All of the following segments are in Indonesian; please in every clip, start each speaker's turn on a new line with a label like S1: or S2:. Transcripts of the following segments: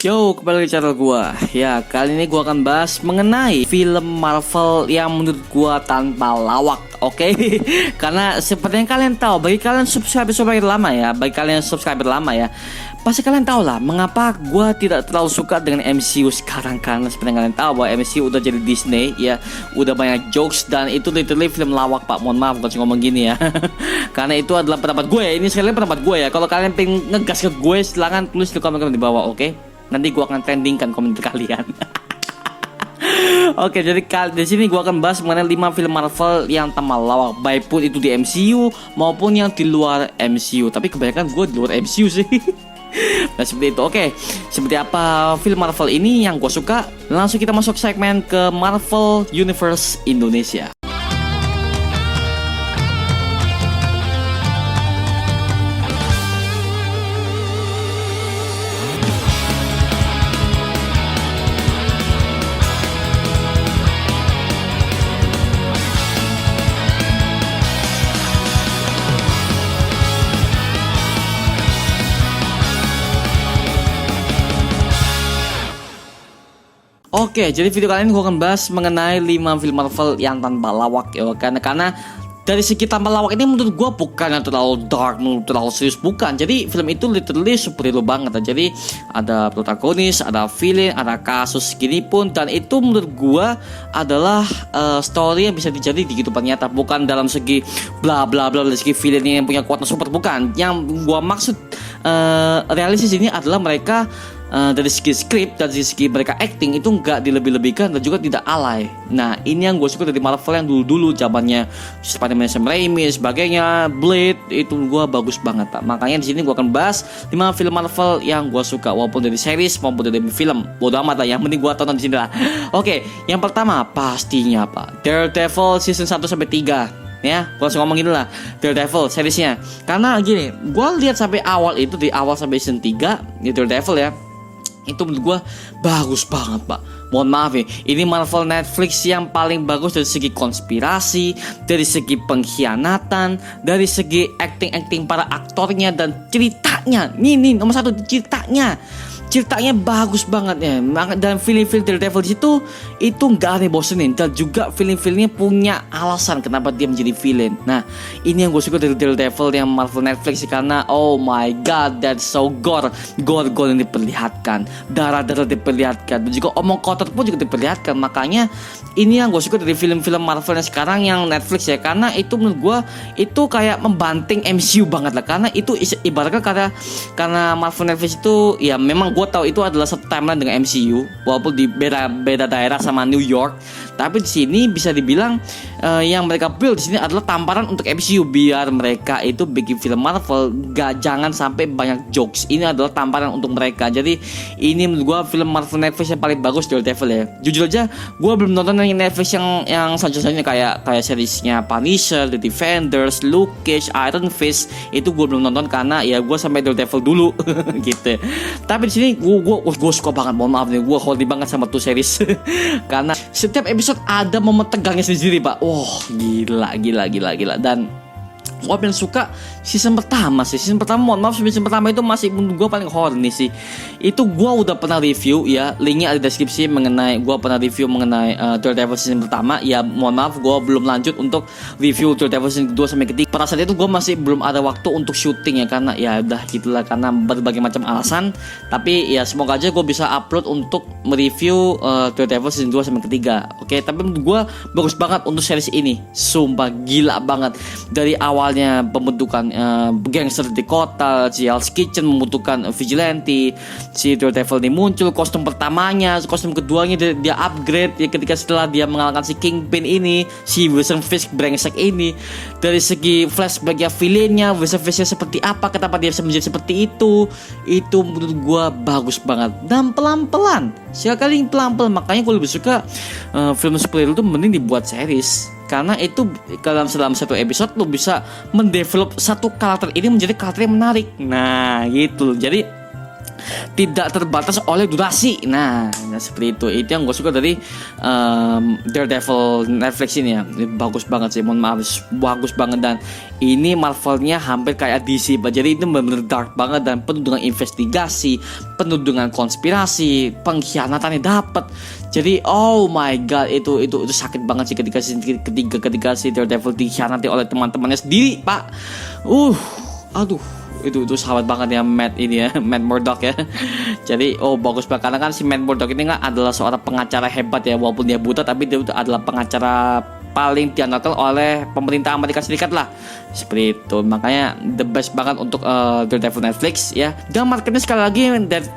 S1: Yo, kembali ke channel gua. Ya, kali ini gua akan bahas mengenai film Marvel yang menurut gua tanpa lawak. Oke. Karena seperti yang kalian tahu, bagi kalian subscriber lama ya, pasti kalian tahu lah mengapa gua tidak terlalu suka dengan MCU sekarang. Karena seperti yang kalian tahu bahwa MCU udah jadi Disney ya, udah banyak jokes dan itu literally film lawak, Pak. Mohon maaf kalau ngomong gini ya. Karena itu adalah pendapat gue. Ini sekali pendapat gue ya. Kalau kalian pengen ngegas ke gue, silahkan tulis di komen-komen di bawah, oke? Nanti gua akan trendingkan komentar kalian. Oke, jadi di sini gua akan bahas mengenai 5 film Marvel yang tanpa lawak, baik pun itu di MCU maupun yang di luar MCU. Tapi kebanyakan gua di luar MCU sih. Nah seperti itu. Oke, seperti apa film Marvel ini yang gua suka? Langsung kita masuk segmen ke Marvel Universe Indonesia. Oke, jadi video kali ini gue akan bahas mengenai 5 film Marvel yang tanpa lawak ya. Karena dari segi tanpa lawak ini menurut gue bukan yang terlalu dark, terlalu serius, bukan. Jadi film itu literally superhero banget. Jadi ada protagonis, ada villain, ada kasus gini pun. Dan itu menurut gue adalah story yang bisa dijadi di kehidupan nyata. Bukan dalam segi bla bla bla, dari segi villain yang punya kekuatan super, bukan. Yang gue maksud realistis ini adalah mereka dari segi skrip dan dari segi mereka acting itu nggak dilebih-lebihkan dan juga tidak alay. Nah ini yang gue suka dari Marvel yang dulu-dulu zamannya Spider-Man Sam Raimi sebagainya, Blade, itu gue bagus banget, Pak. Makanya di sini gue akan bahas 5 film Marvel yang gue suka, walaupun dari series maupun dari film. Bodoh amat lah, yang penting gue tonton di sini lah. Oke, yang pertama pastinya Pak, Daredevil season 1 sampai 3. Ya, gue langsung ngomong gini lah, Daredevil seriesnya. Karena gini, gue lihat sampai awal itu, di awal sampai season 3 di Daredevil ya, itu menurut gue bagus banget, Pak. Mohon maaf ya, ini Marvel Netflix yang paling bagus dari segi konspirasi, dari segi pengkhianatan, dari segi acting para aktornya dan ceritanya. Nih nomor 1, ceritanya bagus banget ya. Dan film-film Daredevil di situ itu nggak ada bosenin, dan juga film-filmnya punya alasan kenapa dia menjadi villain. Nah ini yang gue suka dari Daredevil yang Marvel Netflix, karena oh my god, that's so gore yang diperlihatkan, darah diperlihatkan, dan juga omong kotor pun juga diperlihatkan. Makanya ini yang gue suka dari film-film Marvel yang sekarang yang Netflix ya, karena itu menurut gue itu kayak membanting MCU banget lah. Karena itu ibaratnya karena Marvel Netflix itu ya memang gue tahu itu adalah satu timeline dengan MCU, walaupun di beda daerah sama New York. Tapi di sini bisa dibilang yang mereka build di sini adalah tamparan untuk MCU, biar mereka itu bikin film Marvel jangan sampai banyak jokes. Ini adalah tamparan untuk mereka. Jadi ini menurut gue film Marvel Netflix yang paling bagus, Daredevil ya. Jujur aja gue belum nonton yang Netflix yang selanjutnya kayak seriesnya Punisher, The Defenders, Luke Cage, Iron Fist. Itu gue belum nonton karena ya gue sampai Daredevil dulu gitu. Tapi di sini gue suka banget. Mohon maaf nih, gue holding banget sama tuh series. Karena setiap episode ada momen tegangnya sendiri, Pak. Wah, gila. Dan gue paling suka season pertama. Mohon maaf, season pertama itu masih menurut gue paling horny sih. Itu gue udah pernah review ya, linknya ada di deskripsi mengenai gue pernah review mengenai Daredevil season pertama. Ya mohon maaf, gue belum lanjut untuk review Daredevil season 2 sampai ketiga. Pada saat itu gue masih belum ada waktu untuk syuting ya, karena ya udah gitulah, karena berbagai macam alasan. Tapi ya semoga aja gue bisa upload untuk mereview Daredevil season 2 sampai ketiga. Oke, tapi menurut gue bagus banget untuk series ini. Sumpah gila banget. Dari awalnya pembentukan gangster di kota, si Hell's Kitchen membutuhkan vigilante, si Daredevil ini muncul, kostum pertamanya, kostum keduanya dia upgrade ya ketika setelah dia mengalahkan si Kingpin ini, si Wilson Fisk brengsek ini. Dari segi flashback ya villainnya, Wilson Fisknya seperti apa, kenapa dia bisa menjadi seperti itu menurut gue bagus banget. Dan pelan-pelan, sekali pelan-pelan. Makanya gue lebih suka film superhero itu mending dibuat series. Karena itu dalam satu episode lo bisa mendevelop satu karakter ini menjadi karakter yang menarik. Nah gitu. Jadi tidak terbatas oleh durasi. Nah seperti itu yang gue suka dari Daredevil Netflix ini ya. Ini bagus banget sih, mohon maaf, bagus banget. Dan ini Marvelnya hampir kayak DC, jadi itu benar-benar dark banget dan penuh dengan investigasi, penuh dengan konspirasi, pengkhianatannya dapet. Jadi oh my god, itu sakit banget sih ketika si Daredevil dikhianati oleh teman-temannya sendiri, Pak. Aduh, itu sahabat banget ya Matt ini ya, Matt Murdock ya. Jadi bagus banget, karena kan si Matt Murdock ini kan adalah seorang pengacara hebat ya, walaupun dia buta tapi dia adalah pengacara paling diandalkan oleh pemerintah Amerika Serikat lah, seperti itu. Makanya the best banget untuk Daredevil Netflix ya. Dan marketnya sekali lagi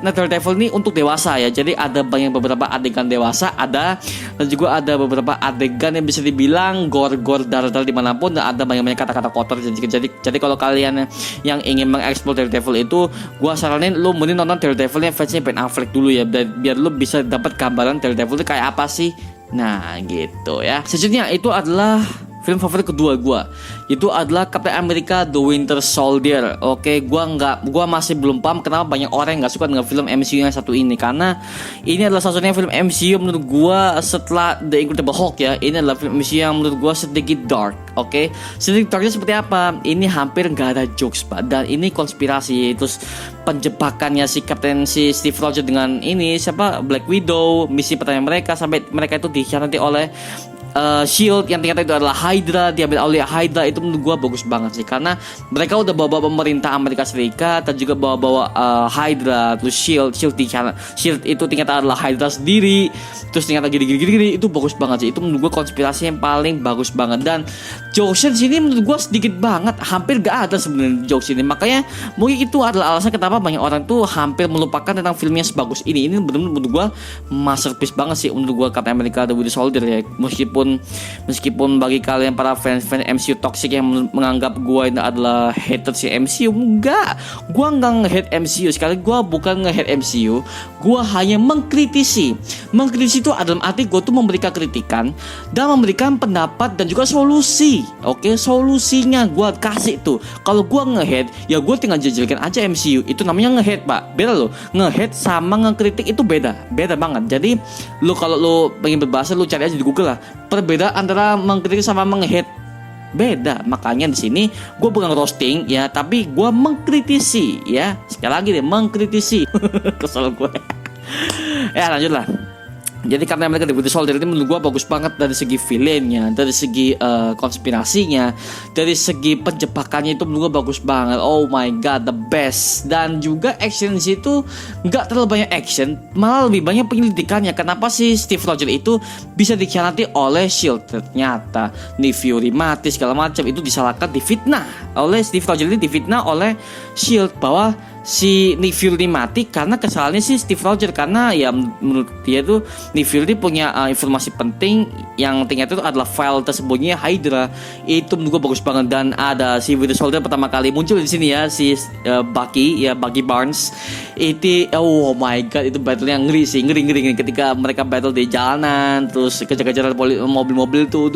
S1: Daredevil ini untuk dewasa ya. Jadi ada beberapa adegan dewasa ada, dan juga ada beberapa adegan yang bisa dibilang gore darah dimanapun, dan ada banyak kata-kata kotor. Jadi kalau kalian yang ingin mengeksplor Daredevil itu, gua saranin lu mending nonton Daredevilnya fansnya Ben Affleck dulu ya, biar lu bisa dapat gambaran Daredevil itu kayak apa sih. Nah gitu ya. Selanjutnya itu adalah film favorit kedua gue, itu adalah Captain America The Winter Soldier. Oke, gua masih belum paham kenapa banyak orang yang nggak suka dengan film MCU yang satu ini, karena ini adalah satu-satunya film MCU menurut gue setelah The Incredible Hulk ya. Ini adalah film MCU yang menurut gue sedikit dark. Oke, sedikit darknya seperti apa? Ini hampir nggak ada jokes, Pak, dan ini konspirasi. Terus penjebakannya si Steve Rogers dengan ini Black Widow, misi pertama mereka sampai mereka itu dikhianati oleh Shield yang ternyata itu adalah Hydra, diambil oleh Hydra. Itu menurut gue bagus banget sih, karena mereka udah bawa pemerintah Amerika Serikat dan juga bawa Hydra, terus Shield itu ternyata adalah Hydra sendiri, terus ternyata gini, itu bagus banget sih. Itu menurut gue konspirasi yang paling bagus banget. Dan jokes di sini menurut gue sedikit banget, hampir gak ada sebenarnya jokes ini. Makanya mungkin itu adalah alasan kenapa banyak orang tuh hampir melupakan tentang filmnya sebagus ini. Ini benar-benar menurut gue masterpiece banget sih menurut gue, Captain America The Winter Soldier ya. Meskipun bagi kalian para fans MCU toxic yang menganggap gue ini adalah hater si MCU, enggak, gue enggak nge-hate MCU. Sekali gue bukan nge-hate MCU, gue hanya mengkritisi itu dalam arti gue tuh memberikan kritikan dan memberikan pendapat dan juga solusi. Oke, solusinya gue kasih tuh. Kalau gue nge-hate ya gue tinggal jelekin aja MCU, itu namanya nge-hate, Pak. Beda loh, nge-hate sama ngekritik itu beda banget. Jadi kalau lu pengen berbahasa, lu cari aja di Google lah, perbedaan antara mengkritik sama meng-hate, beda. Makanya di sini gue bukan roasting ya, tapi gue mengkritisi ya. Sekali lagi deh, mengkritisi. Kesel gue. Ya lanjut lah. Jadi Captain America The Winter Soldier ini menurut gue bagus banget dari segi villainnya, dari segi konspirasinya, dari segi penjebakannya itu menurut gue bagus banget. Oh my god, the best. Dan juga action itu nggak terlalu banyak action, malah lebih banyak penyelidikannya. Kenapa sih Steve Rogers itu bisa dikhianati oleh Shield? Ternyata Nick Fury mati segala macam itu disalahkan, difitnah oleh Steve Rogers ini, difitnah oleh Shield bahwa si Nick Fury mati karena kesalahannya si Steve Rogers, karena ya menurut dia tuh Nick Fury punya informasi penting yang ternyata itu adalah file tersembunyi Hydra. Itu menurut gue bagus banget. Dan ada si Winter Soldier pertama kali muncul di sini ya, si Bucky Barnes. Itu oh my god, itu battle-nya ngeri sih, ngeri ketika mereka battle di jalanan terus kejar-kejaran mobil-mobil tuh,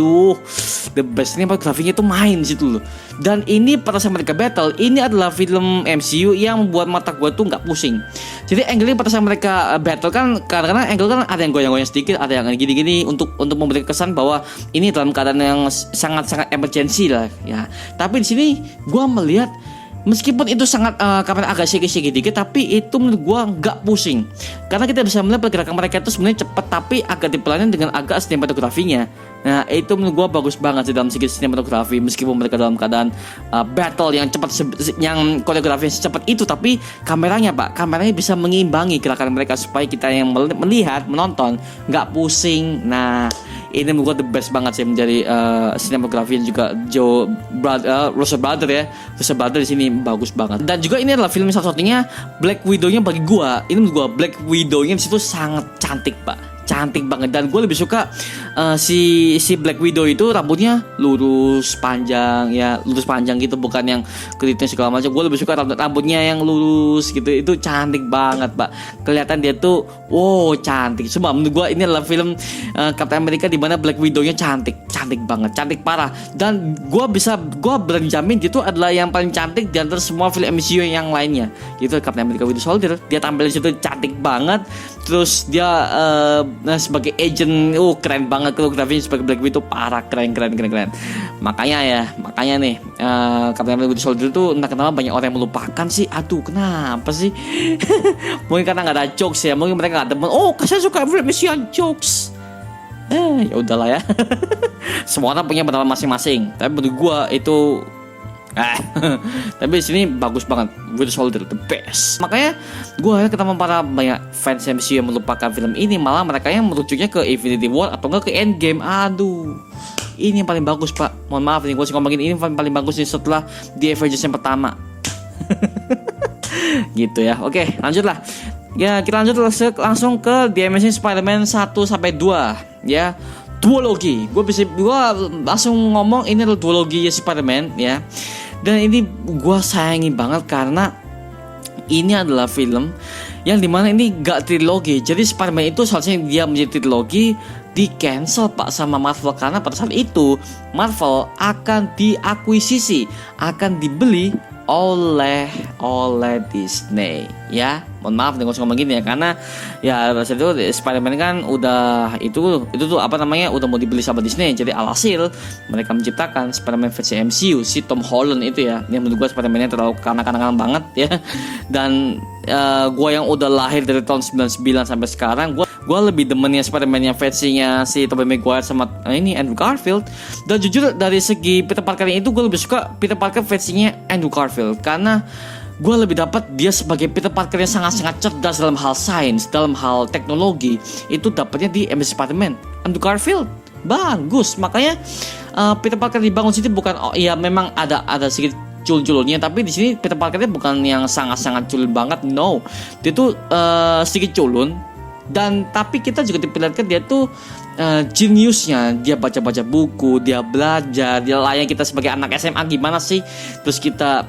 S1: the bestnya grafiknya tuh main situ loh. Dan ini pada saat mereka battle, ini adalah film MCU yang buat mata gue tuh nggak pusing. Jadi angle-nya pada saat mereka battle kan, karena angle kan ada yang goyang-goyang sedikit, ada yang gini-gini untuk memberikan kesan bahwa ini dalam keadaan yang sangat-sangat emergency lah ya. Tapi di sini gue melihat meskipun itu sangat kamera agak shaky dikit, tapi itu menurut gue nggak pusing, karena kita bisa melihat pergerakan mereka itu sebenarnya cepat tapi agak dipelanin dengan agak sinematografinya. Nah itu menurut gue bagus banget sih dalam segi sinematografi, meskipun mereka dalam keadaan battle yang cepat, yang koreografi secepat itu, tapi kameranya bisa mengiimbangi gerakan mereka supaya kita yang melihat, menonton nggak pusing. Nah ini menurut gue the best banget sih menjadi sinematografi, dan juga Russo Brother di sini bagus banget. Dan juga ini adalah film satu-satunya Black Widow-nya bagi gue. Ini menurut gue Black Widow-nya di situ sangat cantik, Pak. cantik banget. Dan gue lebih suka si Black Widow itu rambutnya lurus panjang ya, lurus panjang gitu, bukan yang keriting segala macam. Gue lebih suka rambutnya yang lurus gitu, itu cantik banget Pak. Kelihatan dia tuh wow cantik. Coba menurut gue ini adalah film Captain America di mana Black Widow-nya cantik banget, cantik parah. Dan gue berani jamin itu adalah yang paling cantik di antara semua film MCU yang lainnya. Gitu Captain America Winter Soldier, dia tampil di situ cantik banget. Terus dia sebagai agent, keren banget. Koreografinya sebagai Black Widow parah, keren. Makanya nih Captain America Winter Soldier itu entah kenapa banyak orang yang melupakan sih. Aduh kenapa sih? Mungkin karena nggak ada jokes ya, mungkin mereka nggak demen. Saya suka film MCU jokes. Ya udahlah ya. Semua orang punya pendapat masing-masing. Tapi menurut gue itu tapi di sini bagus banget. Winter Soldier the best. Makanya gue ketemu para banyak fans MCU yang melupakan film ini, malah mereka yang merujuknya ke Infinity War atau enggak ke Endgame. Aduh, ini yang paling bagus Pak. Mohon maaf nih gue ngomongin ini paling bagus nih setelah The Avengers yang pertama. Gitu ya. Oke, lanjutlah. Ya, kita lanjut langsung ke The Amazing Spider-Man 1-2 ya. Duologi. Gue langsung ngomong ini adalah duologi ya Spider-Man ya. Dan ini gue sayangi banget karena ini adalah film yang dimana ini gak trilogi. Jadi Spider-Man itu seharusnya dia menjadi trilogi, di cancel Pak sama Marvel karena pada saat itu Marvel akan diakuisisi, akan dibeli oleh Disney ya. Mohon maaf nih ngomong gini ya, karena ya pada saat itu Spider-Man kan udah itu tuh apa namanya udah mau dibeli sama Disney. Jadi alhasil mereka menciptakan Spider-Man versi MCU si Tom Holland itu ya. Yang menurut gue Spider-Man-nya terlalu kanak-kanakan banget ya. Dan gue yang udah lahir dari tahun 99 sampai sekarang, gue lebih demennya Spider-Man yang versinya si Tobey Maguire sama ini Andrew Garfield. Dan jujur dari segi Peter Parker itu gue lebih suka Peter Parker versinya Andrew Garfield karena gue lebih dapat dia sebagai Peter Parker yang sangat-sangat cerdas dalam hal sains, dalam hal teknologi. Itu dapatnya di Amazing Spider-Man. Andrew Garfield bagus, makanya Peter Parker dibangun sini bukan ya memang ada sedikit culun-culunnya, tapi di sini Peter Parkernya bukan yang sangat-sangat culun banget, no. Dia tuh sedikit culun. Dan tapi kita juga diperlihatkan dia tuh jeniusnya, dia baca-baca buku, dia belajar, dia layan kita sebagai anak SMA gimana sih. Terus kita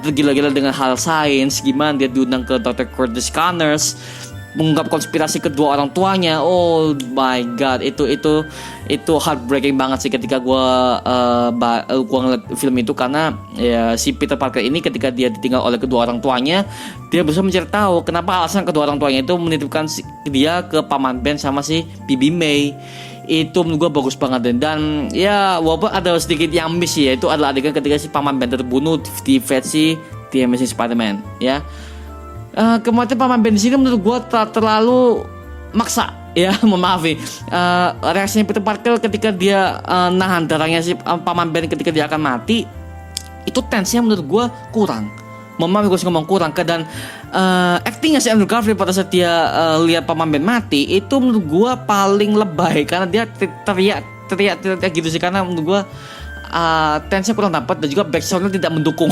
S1: tergila-gila dengan hal sains, gimana dia diundang ke Dr. Curtis Connors mengungkap konspirasi kedua orang tuanya. Oh my god, itu heartbreaking banget sih ketika gue ngeliat film itu, karena ya si Peter Parker ini ketika dia ditinggal oleh kedua orang tuanya, dia berusaha mencari tahu kenapa alasan kedua orang tuanya itu menitipkan dia ke paman Ben sama si Bibi May. Itu menurut gue bagus banget. Dan ya walaupun ada sedikit yang miss ya, itu adalah adegan ketika si paman Ben terbunuh di versi The Amazing Spider-Man ya. Kematian paman Ben di sini menurut gue terlalu maksa ya, maaf reaksinya Peter Parker ketika dia nahan darahnya si paman Ben ketika dia akan mati, itu tensinya menurut gue kurang. Maaf gue ngomong kurang. Dan actingnya si Andrew Garfield pada saat dia lihat paman Ben mati itu menurut gue paling lebay, karena dia teriak gitu sih, karena menurut gue tensinya kurang dapat. Dan juga backsoundnya tidak mendukung.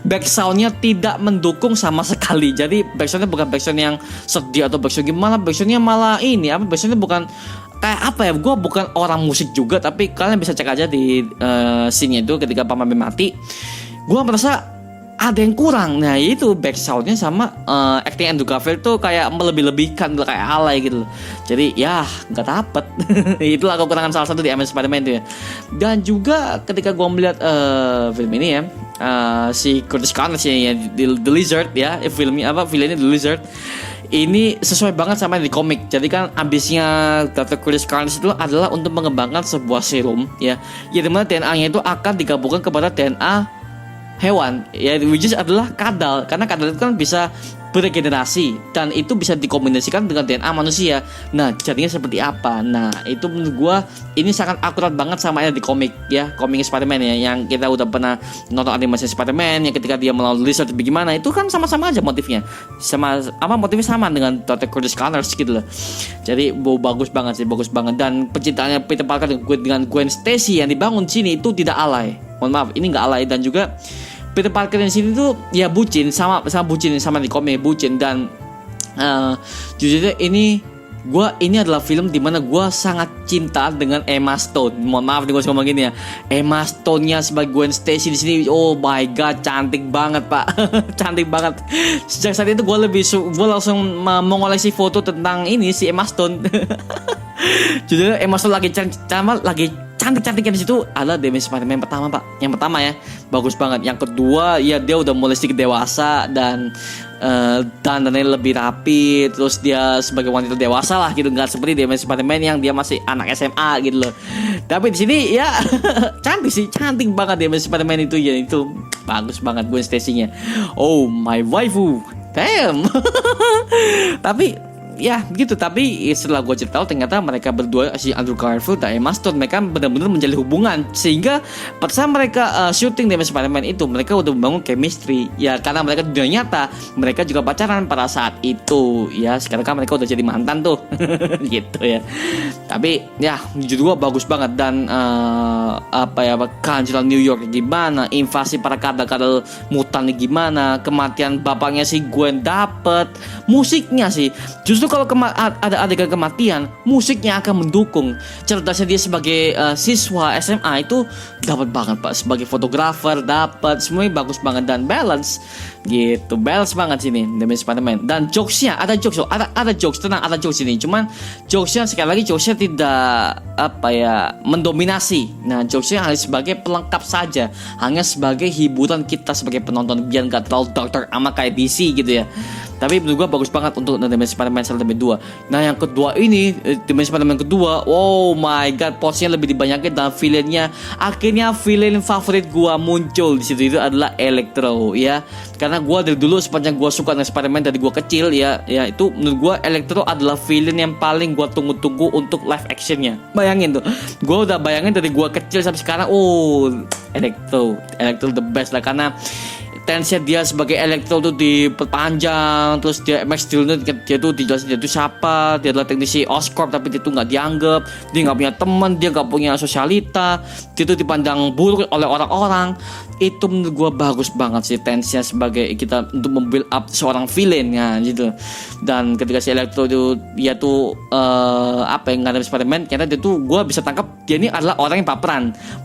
S1: Backsoundnya tidak mendukung sama sekali. Jadi backsoundnya bukan backsound yang sedih atau backsound gimana, backsoundnya malah ini backsoundnya bukan kayak apa ya, gue bukan orang musik juga, tapi kalian bisa cek aja di scene itu ketika paman Ben mati, gue merasa ada yang kurang. Nah itu backsoundnya sama acting Andrew Garfield tuh kayak melebih-lebihkan, kayak alay gitu. Jadi ya nggak dapet. Itulah kekurangan salah satu di Amazing Spider-Man itu ya. Dan juga ketika gue melihat film ini ya, si Curtis Connors ya, The Lizard ya, villainnya The Lizard ini sesuai banget sama yang di komik. Jadi kan ambisinya Dr. Curtis Connors itu adalah untuk mengembangkan sebuah serum ya, yang dimana DNA-nya itu akan digabungkan kepada DNA hewan ya, which is adalah kadal, karena kadal itu kan bisa beregenerasi dan itu bisa dikombinasikan dengan DNA manusia. Nah jadinya seperti apa? Nah itu menurut gue ini sangat akurat banget sama yang di komik ya, komik Spider-Man ya, yang kita udah pernah nonton animasi Spider-Man yang ketika dia melawan Lizard bagaimana, itu kan sama-sama aja motifnya, motifnya sama dengan Dr. Curtis Connors gitu loh. Jadi bagus banget. Dan pencintaannya Peter Parker dengan Gwen Stacy yang dibangun sini itu tidak alay. Mohon maaf, ini nggak alay. Dan juga Peter Parker di sini tuh ya bucin sama bucin sama di komik bucin. Dan jujurnya ini ini adalah film dimana gue sangat cinta dengan Emma Stone. Mohon maaf nih gue ngomong gini ya. Emma Stone-nya sebagai Gwen Stacy di sini, oh my god, cantik banget pak, cantik banget. Sejak saat itu gue langsung mengoleksi foto tentang ini si Emma Stone. Judulnya Emma Stone lagi cantik-cantiknya di situ adalah The Amazing Spider-Man pertama pak. Yang pertama ya, bagus banget. Yang kedua ya dia udah mulai sedikit dewasa dan dandannya lebih rapi, terus dia sebagai wanita dewasa lah gitu, nggak seperti The Amazing Spider-Man yang dia masih anak SMA gitu loh. Tapi di sini ya cantik banget The Amazing Spider-Man itu ya, itu bagus banget Gwen Stacy-nya. Oh my waifu, damn. Tapi ya gitu, tapi setelah gue cerita ternyata mereka berdua, si Andrew Garfield dan Emma Stone, mereka benar-benar menjalin hubungan, sehingga pada saat mereka syuting The Amazing Spider-Man itu mereka udah membangun chemistry ya, karena mereka di dunia nyata mereka juga pacaran pada saat itu ya. Sekarang kan mereka udah jadi mantan tuh gitu ya. Tapi ya jujur gue bagus banget, dan kehancuran New York gimana, invasi para kadal-kadal mutan gimana, kematian bapaknya si Gwen dapet, musiknya sih justru kalau ada adegan kematian, musiknya akan mendukung. Cerdasnya dia sebagai siswa SMA itu dapat banget pak, sebagai fotografer dapat, semuanya bagus banget dan balance gitu, balance banget sini The Amazing Spider-Man. Dan jokesnya ada jokes, tenang, ada jokes ini. Cuman jokesnya sekali lagi tidak mendominasi. Nah jokesnya hanya sebagai pelengkap saja, hanya sebagai hiburan kita sebagai penonton, biar nggak terlalu dark amat kayak DC gitu ya. Tapi menurut gue bagus banget untuk The Amazing Spider-Man 2. Nah yang kedua ini, The Amazing Spider-Man kedua, oh my god, porsinya lebih dibanyakin dan villainnya, akhirnya villain favorit gue muncul di situ, itu adalah Electro ya. Karena gue dari dulu sepanjang gue suka dengan Spider-Man dari gue kecil ya itu menurut gue Electro adalah villain yang paling gue tunggu-tunggu untuk live actionnya. Bayangin tuh, gue udah bayangin dari gue kecil sampai sekarang, oh Electro the best lah, karena tensinya dia sebagai Electro tuh diperpanjang, terus dia Max Dillon dia tuh dijelasin dia tuh siapa, dia adalah teknisi Oscorp tapi dia tuh nggak dianggap, dia nggak punya teman, dia nggak punya sosialita, dia tuh dipandang buruk oleh orang-orang. Itu menurut gue bagus banget sih tensinya sebagai kita untuk membuild up seorang villain ya gitu. Dan ketika si Electro itu dia tuh yang ngadep Spider-Man, ternyata dia tuh gue bisa tangkap dia ini adalah orang yang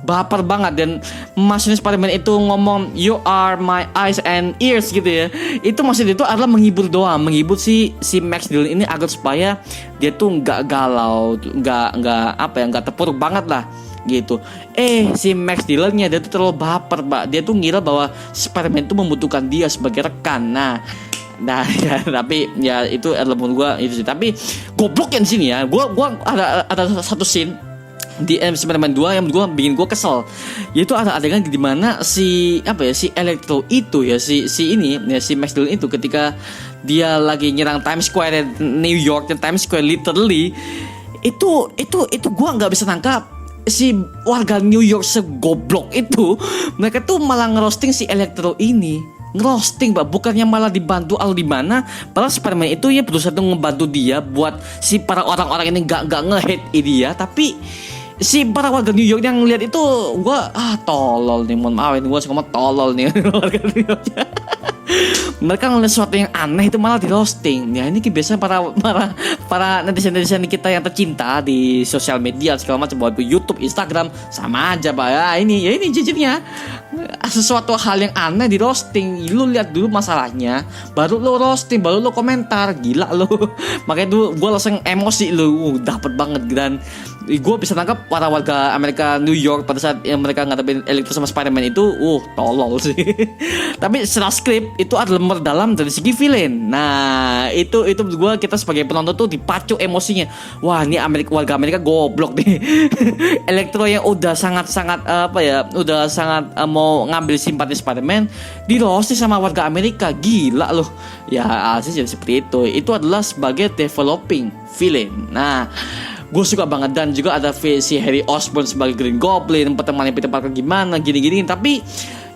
S1: baper banget, dan maksudnya Spider-Man itu ngomong you are my eyes and ears gitu ya, itu maksudnya itu adalah menghibur doang, menghibur si Max Dillon ini agar supaya dia tuh nggak galau, nggak terpuruk banget lah gitu. Si Max Dillon-nya dia tuh terlalu baper pak, dia tuh ngira bahwa Spider-Man itu membutuhkan dia sebagai rekan. Nah ya, tapi ya itu adalah menurut gue itu sih. Tapi goblok yang sini ya, gue ada satu scene di Spider-Man 2 yang gue bikin gue kesel, yaitu ada adegan di mana si Electro itu ya si Max Dillon itu ketika dia lagi nyerang Times Square New York, dan Times Square literally itu gue nggak bisa tangkap si warga New York segoblok itu, mereka tuh malah ngerosting si Electro ini. Ngerosting pak, bukannya malah dibantu atau di mana, padahal Spider-Man itu ya berusaha tuh ngebantu dia buat si para orang-orang ini gak nge-hate dia, tapi si para warga New York yang ngeliat itu gue tolol nih, mohon maaf gue ngomong tolol nih warga New York. Mereka ngeliat sesuatu yang aneh itu malah di roasting. Ya ini kebiasaan para netizen kita yang tercinta di sosial media segala macam, buat YouTube, Instagram, sama aja pak ya. Ini jujurnya sesuatu hal yang aneh di roasting. Lu lihat dulu masalahnya, baru lu roasting, baru lu komentar. Gila lu. Makanya dulu gue langsung emosi lu, dapet banget. Dan gue bisa tangkap para warga Amerika New York pada saat yang mereka ngadepin Electro sama Spider-Man itu tolol sih. Tapi setelah skrip itu adalah dalam dari segi villain. Nah itu gue, kita sebagai penonton tuh dipacu emosinya. Wah ini warga Amerika goblok nih. Electro yang udah sangat mau ngambil simpati Spider-Man di roasting sama warga Amerika. Gila loh. Ya asli jadi seperti itu. Itu adalah sebagai developing villain. Nah gue suka banget. Dan juga ada si Harry Osborn sebagai Green Goblin, pertemanan Peter Parker gimana gini-gini. Tapi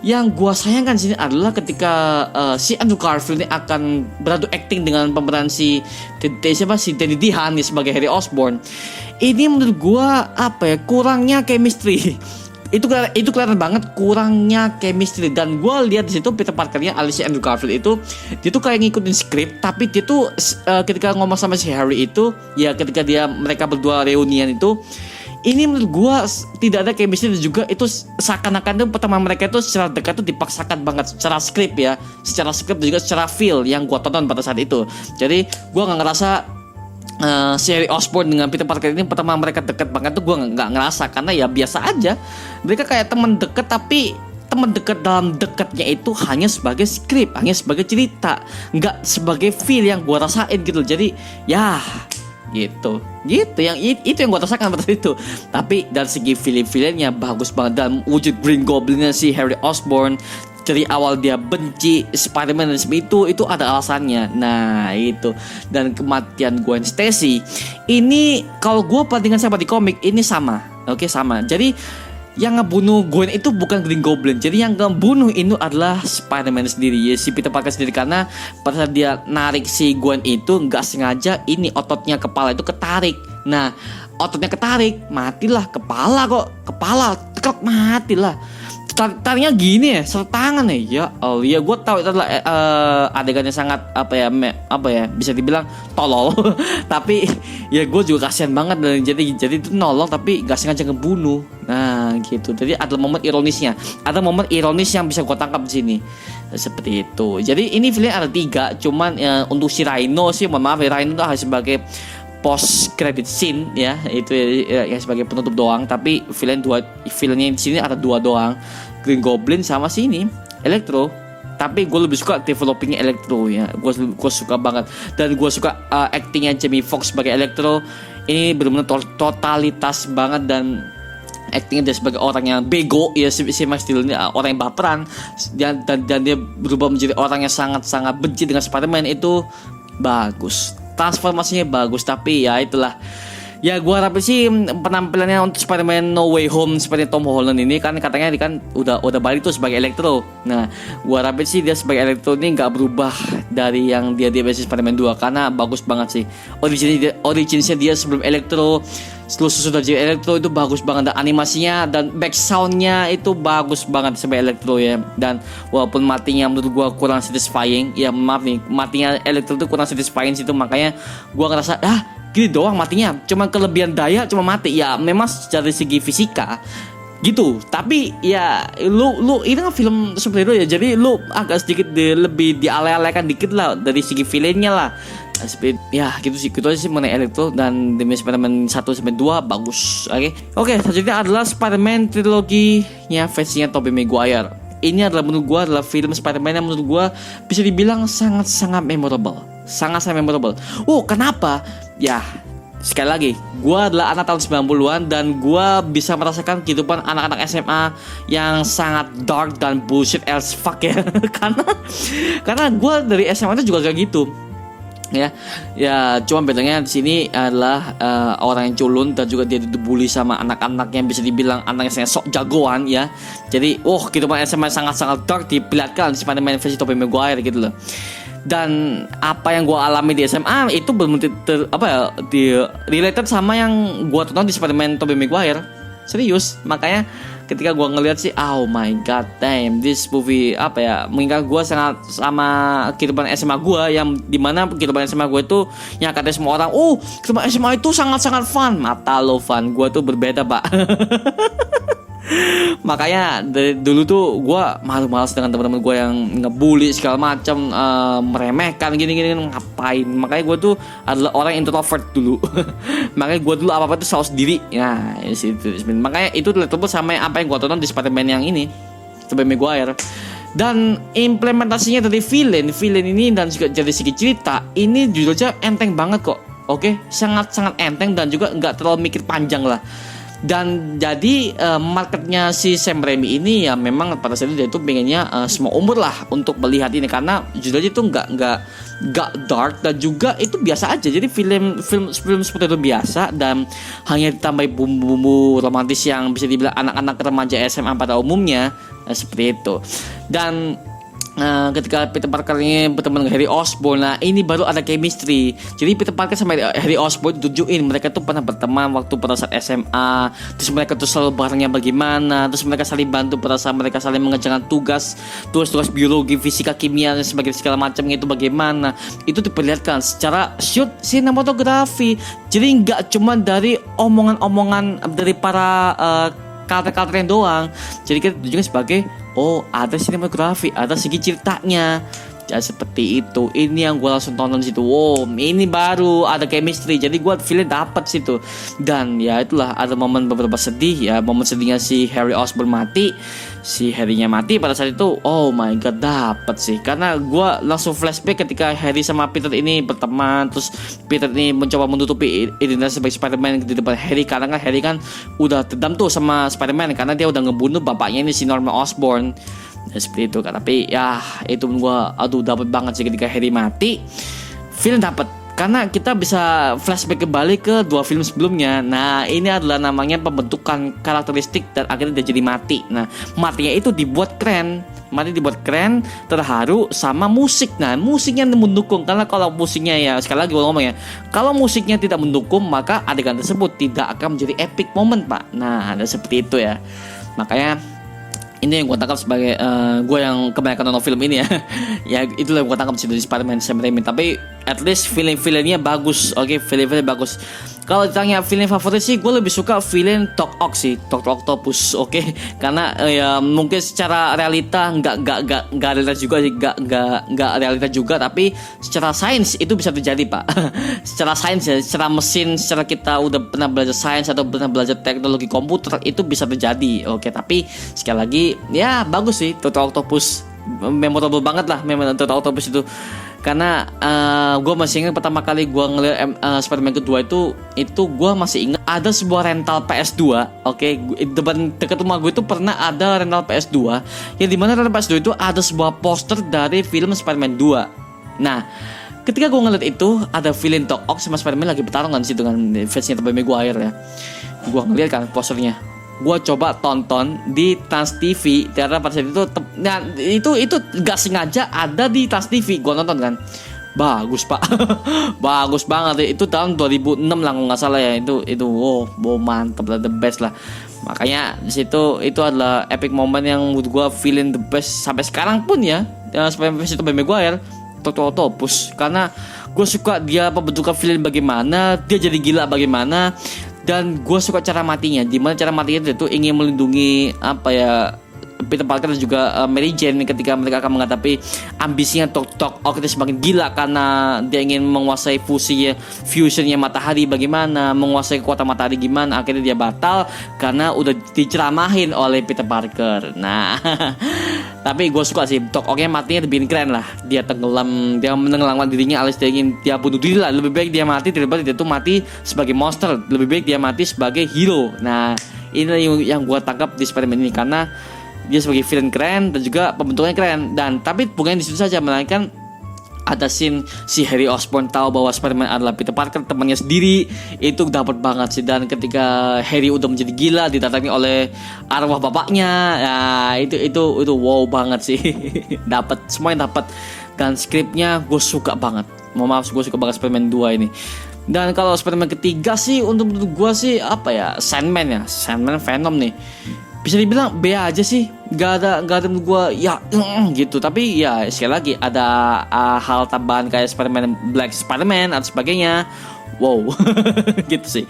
S1: yang gue sayangkan sini adalah ketika si Andrew Garfield ini akan beradu acting dengan pemeran si Danny DeHaan sebagai Harry Osborn. Ini menurut gue kurangnya chemistry itu kelihatan banget kurangnya chemistry. Dan gue lihat di situ Peter Parkernya Alicia Andrew Garfield itu dia tuh kayak ngikutin skrip, tapi dia tuh ketika ngomong sama si Harry itu ya, ketika mereka berdua reunian itu, ini menurut gue tidak ada chemistry. Dan juga itu seakan-akan tuh pertemuan mereka itu secara dekat tuh dipaksakan banget secara skrip ya, secara skrip dan juga secara feel yang gue tonton pada saat itu. Jadi gue nggak ngerasa si Harry Osborn dengan Peter Parker ini pertemuan mereka dekat banget tuh gue nggak ngerasa, karena ya biasa aja. Mereka kayak teman dekat, tapi teman dekat dalam dekatnya itu hanya sebagai skrip, hanya sebagai cerita, nggak sebagai feel yang gue rasain gitu. Jadi ya gitu yang itu yang gue rasakan pada itu. Tapi dari segi film-filmnya bagus banget, dalam wujud Green Goblinnya si Harry Osborn dari awal dia benci Spider-Man dan itu ada alasannya. Nah itu, dan kematian Gwen Stacy ini kalau gue bandingkan sama di komik ini sama, oke, sama. Jadi yang ngebunuh Gwen itu bukan Green Goblin, jadi yang ngebunuh itu adalah Spider-Man sendiri ya, si Peter Parker sendiri. Karena pada saat dia narik si Gwen itu nggak sengaja ini ototnya kepala itu ketarik. Nah ototnya ketarik, matilah kepala, tekak matilah. Tariknya gini ya, sertangan ya oh ya, gue tahu itu adalah adegannya sangat apa ya bisa dibilang tolol. Tapi ya gue juga kasihan banget, dan jadi itu nolong tapi gak sengaja ngebunuh. Nah gitu, jadi ada momen ironisnya, ada momen ironis yang bisa gue tangkap di sini seperti itu. Jadi ini filmnya ada 3, cuman untuk si Rhino sih mohon maaf ya, Rhino itu hanya sebagai post credit scene ya, itu ya sebagai penutup doang. Tapi filmnya di sini ada 2 doang, Green Goblin sama sini Electro. Tapi gue lebih suka developingnya Electro ya, gue suka banget. Dan gue suka actingnya Jamie Foxx sebagai Electro. Ini benar-benar totalitas banget, dan actingnya dia sebagai orang yang bego ya, si Max Dillon ini orang yang baperan, dan dia berubah menjadi orang yang sangat-sangat benci dengan Spider-Man. Itu bagus, transformasinya bagus. Tapi ya itulah ya, gue harapin sih penampilannya untuk Spider-Man No Way Home seperti Tom Holland ini, kan katanya dia kan udah balik tuh sebagai Electro. Nah gue harapin sih dia sebagai Electro ini gak berubah dari yang dia di Spider-Man 2, karena bagus banget sih originnya dia sebelum Electro. Sesudah jadi Electro itu bagus banget, dan animasinya dan back soundnya itu bagus banget sebagai Electro ya. Dan walaupun matinya menurut gue kurang satisfying ya, maaf nih, matinya Electro itu kurang satisfying situ, makanya gue ngerasa gini doang matinya, cuma kelebihan daya cuma mati ya, memang secara segi fisika gitu. Tapi ya lu ini kan film superhero ya, jadi lu agak sedikit lebih dialay-alaykan dikit lah dari segi filmnya lah. Ya gitu aja sih mengenai Electro. Dan demi Spider-Man 1-2 bagus. Oke, selanjutnya adalah Spider-Man triloginya versinya Tobey Maguire. Ini adalah menurut gue adalah film Spider-Man yang menurut gue bisa dibilang sangat-sangat memorable. Sangat-sangat memorable. Kenapa? Ya sekali lagi, gue adalah anak tahun 90-an, dan gue bisa merasakan kehidupan anak-anak SMA yang sangat dark dan bullshit as fuck ya. Karena gue dari SMA itu juga kayak gitu. Ya cuma bedanya di sini adalah orang yang culun, dan juga dia dibully sama anak-anak yang bisa dibilang anak yang sok jagoan ya. Jadi kehidupan SMA sangat-sangat dark diperlihatkan di Spider-Man versi Tobey Maguire gitu loh. Dan apa yang gue alami di SMA itu benar-benar related sama yang gue tonton di Spider-Man Tobey Maguire. Serius, makanya ketika gue ngeliat sih, oh my god damn, this movie mengingat gue sangat sama kehidupan SMA gue, yang dimana kehidupan SMA gue itu yang katanya semua orang, kehidupan SMA itu sangat-sangat fun. Mata lo fun, gue tuh berbeda pak. Makanya dari dulu tuh gue malu-malu dengan teman-teman gue yang ngebully segala macam, meremehkan gini-gini, ngapain. Makanya gue tuh adalah orang introvert dulu. Makanya gue dulu apa-apa tuh selalu sendiri. Nah itu. Makanya itu relatable sama apa yang gue tonton di Spider-Man yang ini, Tobey Maguire. Dan implementasinya dari villain ini dan juga dari segi cerita ini jujur aja enteng banget kok. Sangat-sangat enteng, dan juga nggak terlalu mikir panjang lah. Dan jadi marketnya si Sam Raimi ini ya memang pada saat itu dia tuh pengennya semua umur lah untuk melihat ini, karena jujur aja itu nggak dark, dan juga itu biasa aja. Jadi film seperti itu biasa, dan hanya ditambah bumbu-bumbu romantis yang bisa dibilang anak-anak remaja SMA pada umumnya seperti itu. Dan ketika Peter Parker ini bertemu dengan Harry Osborn, nah ini baru ada chemistry. Jadi Peter Parker sama Harry Osborn tunjukin mereka tuh pernah berteman waktu pada saat SMA. Terus mereka tuh selalu barengnya bagaimana. Terus mereka saling bantu pada saat mereka saling mengerjakan tugas biologi, fisika, kimia dan sebagainya segala macam itu bagaimana. Itu diperlihatkan secara shoot sinematografi. Jadi nggak cuma dari omongan-omongan dari para karakter-karakternya doang. Jadi kita tunjukkan sebagai ada sinematografi, ada segi ceritanya. Ya seperti itu. Ini yang gue langsung tonton situ. Ini baru ada chemistry. Jadi gue feeling dapet situ. Dan ya itulah ada momen beberapa sedih ya. Momen sedihnya si Harry Osborn mati. Si Harry-nya mati pada saat itu. Oh my god, dapet sih. Karena gue langsung flashback ketika Harry sama Peter ini berteman. Terus Peter ini mencoba menutupi identitas sebagai Spider-Man di depan Harry. Karena kan Harry kan udah dendam tuh sama Spider-Man. Karena dia udah ngebunuh bapaknya ini si Norman Osborn. Ya, seperti itu kan. Tapi ya itu gue dapet banget sih ketika Harry mati. Film dapet karena kita bisa flashback kembali ke 2 film sebelumnya. Nah ini adalah namanya pembentukan karakteristik dan akhirnya dia jadi mati. Nah matinya itu dibuat keren. Terharu sama musik. Nah musiknya mendukung. Karena kalau musiknya ya sekali lagi gue ngomong ya, kalau musiknya tidak mendukung maka adegan tersebut tidak akan menjadi epic moment pak. Nah ada seperti itu ya. Makanya ini yang gue tangkap sebagai gue yang kebanyakan nonton film ini ya. Ya itulah yang gue tangkap dari Spider-Man Sam Raimi. Tapi at least film-filmnya bagus. Oke, film-filmnya bagus. Kalau ditanya film favorit sih, gue lebih suka film Doc Ock sih, Dr. Octopus. Oke, karena ya mungkin secara realita nggak realita juga sih, nggak realita juga, tapi secara sains itu bisa terjadi pak. Secara sains ya, secara mesin, secara kita udah pernah belajar sains atau pernah belajar teknologi komputer itu bisa terjadi. Oke, tapi sekali lagi ya bagus sih Dr. Octopus, memorable banget lah memang Dr. Octopus itu. Karena gue masih ingat pertama kali gue ngeliat Spider-Man kedua itu gue masih ingat ada sebuah rental PS2. Oke, dekat rumah gue itu pernah ada rental PS2 yang dimana rental PS2 itu ada sebuah poster dari film Spider-Man 2. Nah ketika gue ngeliat itu ada film Doc Ock sama Spider-Man lagi bertarung kan situ dengan fansnya Tobey Maguire ya. Gue ngeliat kan posternya, gue coba tonton di Trans TV karena pada saat itu gak sengaja ada di Trans TV. Gue nonton kan, bagus pak. Bagus banget. Itu tahun 2006 lah kalau nggak salah ya. Itu mantap lah, the best lah. Makanya di situ itu adalah epic moment yang menurut gue feeling the best sampai sekarang pun ya. Spider-Man versi Tobey Maguire, Dr. Octopus, karena gue suka dia pembentukan film bagaimana, dia jadi gila bagaimana. Dan gue suka cara matinya, dimana cara matinya itu ingin melindungi Peter Parker dan juga Mary Jane ketika mereka akan menghadapi ambisinya Doc Ock itu semakin gila karena dia ingin menguasai fusionnya matahari bagaimana, menguasai kekuatan matahari gimana. Akhirnya dia batal karena udah diceramahin oleh Peter Parker. Nah tapi gue suka sih Doc Ocknya matinya lebih keren lah. Dia tenggelam, dia menenggelamkan dirinya alias dia bunuh diri lah. Lebih baik dia mati daripada dia tuh mati sebagai monster. Lebih baik dia mati sebagai hero. Nah ini yang gue tangkap di Spider-Man ini, karena dia sebagai villain keren dan juga pembentukannya keren. Dan tapi bukan di situ saja, melainkan ada scene si Harry Osborn tahu bahwa Spider-Man adalah Peter Parker, temannya sendiri. Itu dapat banget sih. Dan ketika Harry udah menjadi gila didatangi oleh arwah bapaknya, ya itu wow banget sih. Dapat semuanya dapat. Dan skripnya gue suka banget. Maaf, gue suka banget Spider-Man 2 ini. Dan kalau Spider-Man ketiga sih untuk gue sih Sandman Venom nih. Bisa dibilang B aja sih, gak ada menurut gue ya gitu. Tapi ya sekali lagi ada hal tambahan kayak Black Spider-Man atau sebagainya. Wow gitu sih.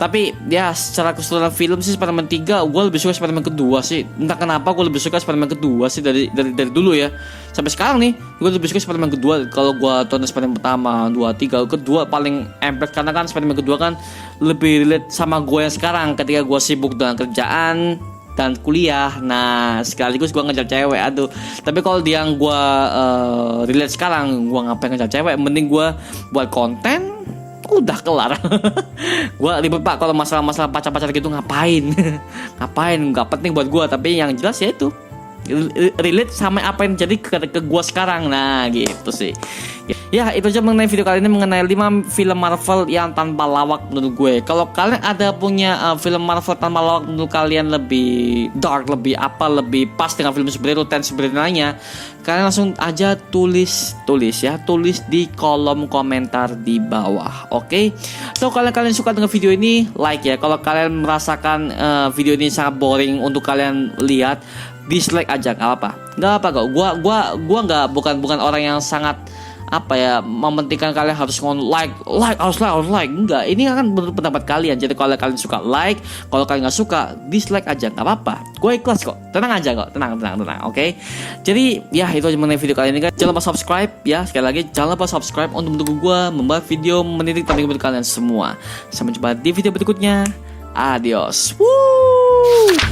S1: Tapi ya secara keseluruhan film sih Spider-Man 3 gue lebih suka Spider-Man kedua sih. Entah kenapa gue lebih suka Spider-Man kedua sih dari dulu ya. Sampai sekarang nih gue lebih suka Spider-Man kedua. Kalau gue tonton Spider-Man pertama, 2, 3, kedua paling impact. Karena kan Spider-Man kedua kan lebih relate sama gue yang sekarang ketika gue sibuk dengan kerjaan dan kuliah. Nah sekaligus gue ngejar cewek. Tapi kalau dia yang gue relate sekarang, gue ngapain ngejar cewek, mending gue buat konten udah kelar. Gue ribet pak kalau masalah pacar gitu. Ngapain nggak penting buat gue. Tapi yang jelas ya itu relate sama apa yang jadi ke gua sekarang. Nah gitu sih. Ya itu aja mengenai video kali ini, mengenai 5 film Marvel yang tanpa lawak menurut gue. Kalau kalian ada punya film Marvel tanpa lawak menurut kalian lebih dark, lebih apa, lebih pas dengan film superhero dan lainnya, kalian langsung aja tulis di kolom komentar di bawah. Oke. So kalau kalian suka dengan video ini, like ya. Kalau kalian merasakan video ini sangat boring untuk kalian lihat, dislike aja, nggak apa kok. Gua nggak bukan orang yang sangat apa ya mementingkan kalian harus harus like. Enggak, ini akan menurut pendapat kalian. Jadi kalau kalian suka like, kalau kalian nggak suka dislike aja, nggak apa-apa. Gue ikhlas kok, tenang aja kok, tenang. Oke. Jadi ya itu aja mengenai video kali ini kan. Jangan lupa subscribe ya, sekali lagi jangan lupa subscribe untuk mendukung gue membuat video mendidik tentang kalian semua. Sampai jumpa di video berikutnya. Adios. Woo!